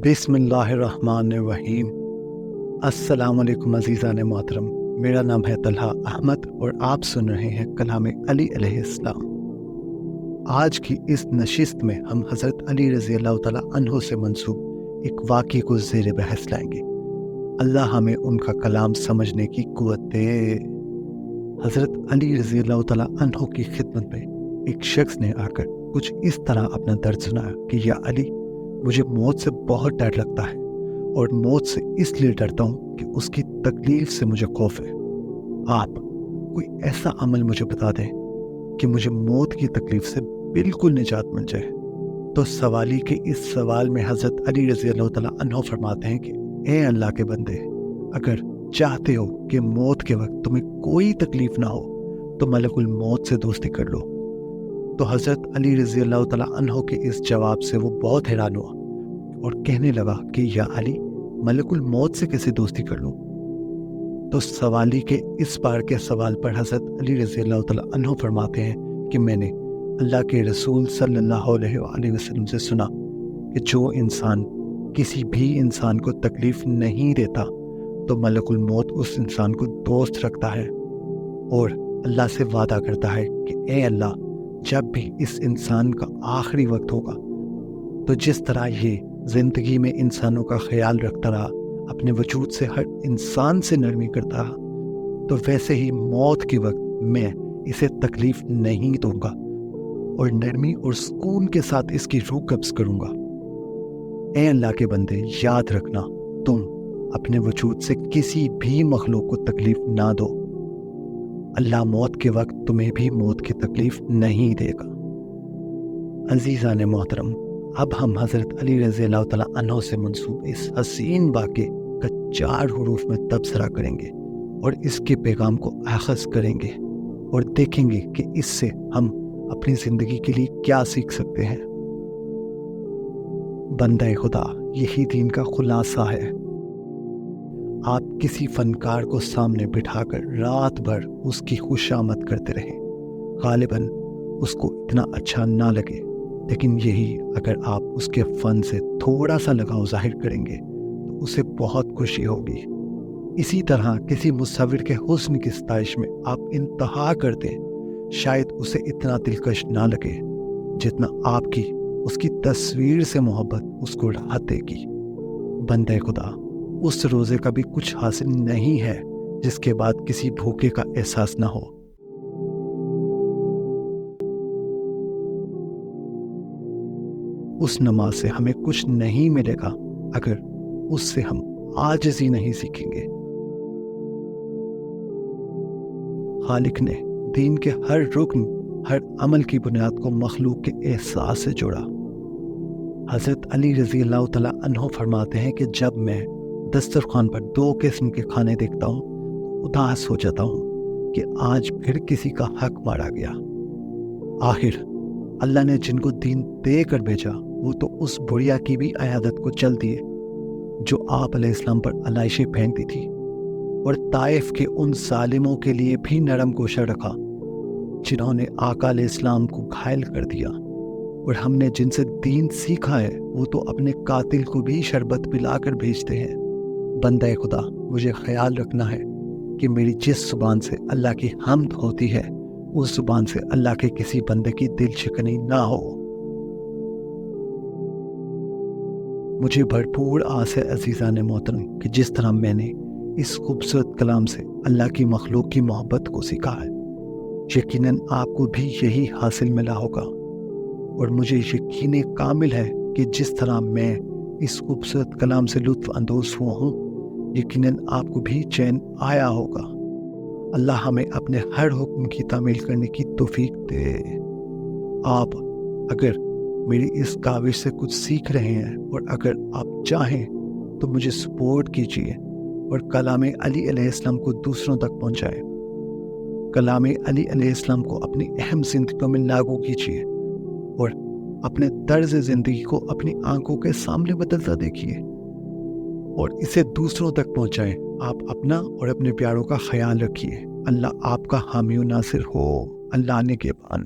بسم اللہ الرحمن الرحیم۔ السلام علیکم عزیزان محترم، میرا نام ہے طلحہ احمد اور آپ سن رہے ہیں کلام علی علیہ السلام۔ آج کی اس نشست میں ہم حضرت علی رضی اللہ تعالیٰ عنہ سے منسوب ایک واقعے کو زیر بحث لائیں گے۔ اللہ ہمیں ان کا کلام سمجھنے کی قوت دے۔ حضرت علی رضی اللہ تعالیٰ عنہ کی خدمت میں ایک شخص نے آ کر کچھ اس طرح اپنا درد سنایا کہ یا علی، مجھے موت سے بہت ڈر لگتا ہے اور موت سے اس لیے ڈرتا ہوں کہ اس کی تکلیف سے مجھے خوف ہے۔ آپ کوئی ایسا عمل مجھے بتا دیں کہ مجھے موت کی تکلیف سے بالکل نجات مل جائے۔ تو سوالی کے اس سوال میں حضرت علی رضی اللہ تعالیٰ عنہ فرماتے ہیں کہ اے اللہ کے بندے، اگر چاہتے ہو کہ موت کے وقت تمہیں کوئی تکلیف نہ ہو تو ملک الموت سے دوستی کر لو۔ تو حضرت علی رضی اللہ تعالیٰ عنہ کے اس جواب سے وہ بہت حیران ہوا اور کہنے لگا کہ یا علی، ملک الموت سے کیسے دوستی کر لوں؟ تو سوالی کے اس بار کے سوال پر حضرت علی رضی اللہ تعالیٰ عنہ فرماتے ہیں کہ میں نے اللہ کے رسول صلی اللہ علیہ وآلہ وسلم سے سنا کہ جو انسان کسی بھی انسان کو تکلیف نہیں دیتا تو ملک الموت اس انسان کو دوست رکھتا ہے اور اللہ سے وعدہ کرتا ہے کہ اے اللہ، جب بھی اس انسان کا آخری وقت ہوگا تو جس طرح یہ زندگی میں انسانوں کا خیال رکھتا رہا، اپنے وجود سے ہر انسان سے نرمی کرتا رہا، تو ویسے ہی موت کے وقت میں اسے تکلیف نہیں دوں گا اور نرمی اور سکون کے ساتھ اس کی روح قبض کروں گا۔ اے اللہ کے بندے، یاد رکھنا، تم اپنے وجود سے کسی بھی مخلوق کو تکلیف نہ دو، اللہ موت کے وقت تمہیں بھی موت کی تکلیف نہیں دے گا۔ عزیزان محترم، اب ہم حضرت علی رضی اللہ تعالیٰ عنہ سے منسوب اس حسین واقعے کا 4 حروف میں تبصرہ کریں گے اور اس کے پیغام کو اخذ کریں گے اور دیکھیں گے کہ اس سے ہم اپنی زندگی کے لیے کیا سیکھ سکتے ہیں۔ بندہ خدا، یہی دین کا خلاصہ ہے۔ آپ کسی فنکار کو سامنے بٹھا کر رات بھر اس کی خوش آمد کرتے رہیں، غالباً اس کو اتنا اچھا نہ لگے، لیکن یہی اگر آپ اس کے فن سے تھوڑا سا لگاؤ ظاہر کریں گے تو اسے بہت خوشی ہوگی۔ اسی طرح کسی مصور کے حسن کی ستائش میں آپ انتہا کر دیں، شاید اسے اتنا دلکش نہ لگے جتنا آپ کی اس کی تصویر سے محبت اس کو راحت دے گی۔ بندہ خدا، اس روزے کا بھی کچھ حاصل نہیں ہے جس کے بعد کسی بھوکے کا احساس نہ ہو۔ اس نماز سے ہمیں کچھ نہیں ملے گا اگر اس سے ہم عاجزی نہیں سیکھیں گے۔ خالق نے دین کے ہر رکن، ہر عمل کی بنیاد کو مخلوق کے احساس سے جوڑا۔ حضرت علی رضی اللہ تعالیٰ عنہ فرماتے ہیں کہ جب میں دسترخوان پر 2 قسم کے کھانے دیکھتا ہوں، اداس ہو جاتا ہوں کہ آج پھر کسی کا حق مارا گیا۔ آخر اللہ نے جن کو دین دے کر بھیجا وہ تو اس بڑھیا کی بھی عیادت کو چل دیے جو آپ علیہ السلام پر علائشیں پھینکتی تھی، اور طائف کے ان ظالموں کے لیے بھی نرم گوشہ رکھا جنہوں نے آقا علیہ السلام کو گھائل کر دیا، اور ہم نے جن سے دین سیکھا ہے وہ تو اپنے قاتل کو بھی شربت پلا کر بھیجتے ہیں۔ بندہ خدا، مجھے خیال رکھنا ہے کہ میری جس زبان سے اللہ کی حمد ہوتی ہے اس زبان سے اللہ کے کسی بندے کی دل شکنی نہ ہو۔ مجھے بھرپور آس ہے عزیزان محترم کہ جس طرح میں نے اس خوبصورت کلام سے اللہ کی مخلوق کی محبت کو سیکھا ہے، یقیناً آپ کو بھی یہی حاصل ملا ہوگا، اور مجھے یقین کامل ہے کہ جس طرح میں اس خوبصورت کلام سے لطف اندوز ہوا ہوں، یقیناً آپ کو بھی چین آیا ہوگا۔ اللہ ہمیں اپنے ہر حکم کی تعمیل کرنے کی توفیق دے۔ آپ اگر میری اس کاوش سے کچھ سیکھ رہے ہیں اور اگر آپ چاہیں تو مجھے سپورٹ کیجیے اور کلام علی علیہ السلام کو دوسروں تک پہنچائیں۔ کلام علی علیہ السلام کو اپنی اہم زندگیوں میں لاگو کیجیے اور اپنے طرز زندگی کو اپنی آنکھوں کے سامنے بدلتا دیکھیے اور اسے دوسروں تک پہنچائیں۔ آپ اپنا اور اپنے پیاروں کا خیال رکھیے۔ اللہ آپ کا حامی و ناصر ہو۔ اللہ نگہبان۔